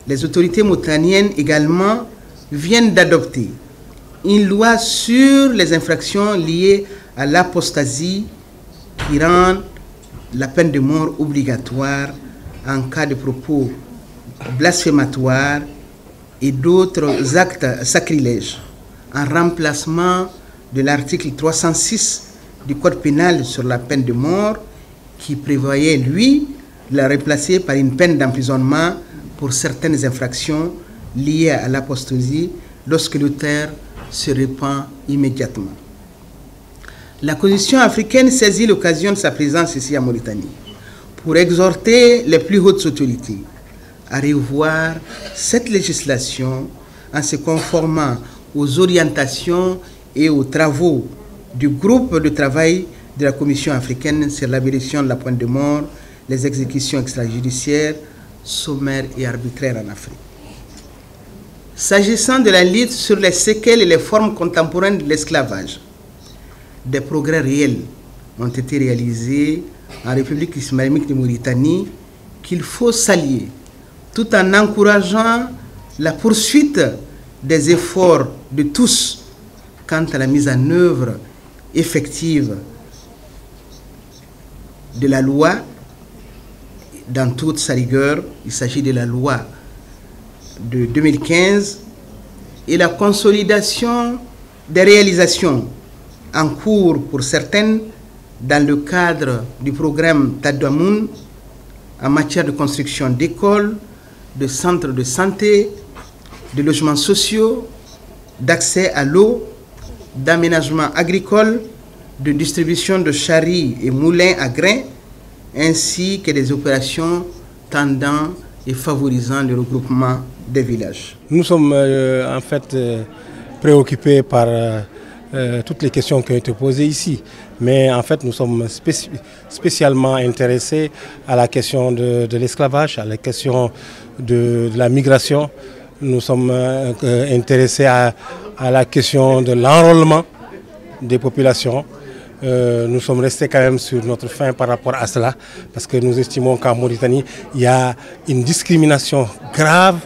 Les autorités mauritaniennes également viennent d'adopter une loi sur les infractions liées à l'apostasie qui rend la peine de mort obligatoire en cas de propos blasphématoires et d'autres actes sacrilèges, en remplacement de l'article 306 du Code pénal sur la peine de mort qui prévoyait, lui, la remplacer par une peine d'emprisonnement pour certaines infractions liées à l'apostasie lorsque l'auteur se répand immédiatement. La Commission africaine saisit l'occasion de sa présence ici en Mauritanie pour exhorter les plus hautes autorités à revoir cette législation en se conformant aux orientations et aux travaux du groupe de travail de la Commission africaine sur l'abolition de la peine de mort, les exécutions extrajudiciaires, sommaires et arbitraires en Afrique. S'agissant de la lutte sur les séquelles et les formes contemporaines de l'esclavage, des progrès réels ont été réalisés en République islamique de Mauritanie qu'il faut saluer, tout en encourageant la poursuite des efforts de tous quant à la mise en œuvre effective de la loi dans toute sa rigueur. Il s'agit de la loi de 2015 et la consolidation des réalisations en cours pour certaines dans le cadre du programme Tadouamoun en matière de construction d'écoles, de centres de santé, de logements sociaux, d'accès à l'eau, d'aménagement agricole, de distribution de charries et moulins à grains, ainsi que des opérations tendant et favorisant le regroupement des villages. Nous sommes en fait préoccupés par toutes les questions qui ont été posées ici. Mais en fait, nous sommes spécialement intéressés à la question de l'esclavage, à la question de la migration. Nous sommes intéressés à la question de l'enrôlement des populations. Nous sommes restés quand même sur notre faim par rapport à cela, parce que nous estimons qu'en Mauritanie, il y a une discrimination grave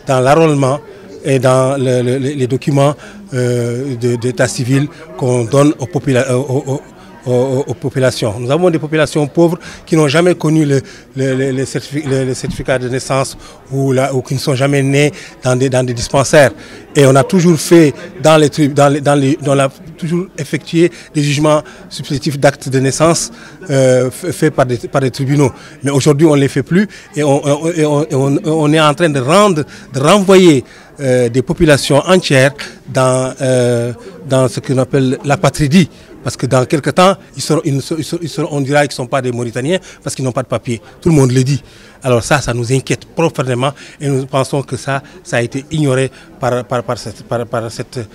dans l'enrôlement et dans les documents d'état civil qu'on donne aux populations. Nous avons des populations pauvres qui n'ont jamais connu le certificat de naissance ou qui ne sont jamais nés dans des dispensaires. Et on a toujours fait toujours effectué des jugements supplétifs d'actes de naissance faits par des tribunaux. Mais aujourd'hui, on ne les fait plus et on est en train de renvoyer des populations entières dans ce qu'on appelle l'apatridie. Parce que dans quelques temps, on dira qu'ils ne sont pas des Mauritaniens parce qu'ils n'ont pas de papier. Tout le monde le dit. Alors ça nous inquiète profondément et nous pensons que ça a été ignoré par cette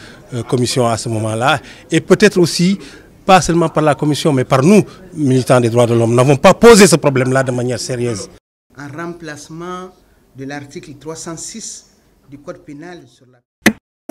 commission à ce moment-là. Et peut-être aussi, pas seulement par la commission, mais par nous, militants des droits de l'homme, n'avons pas posé ce problème-là de manière sérieuse. En remplacement de l'article 306 du Code pénal sur la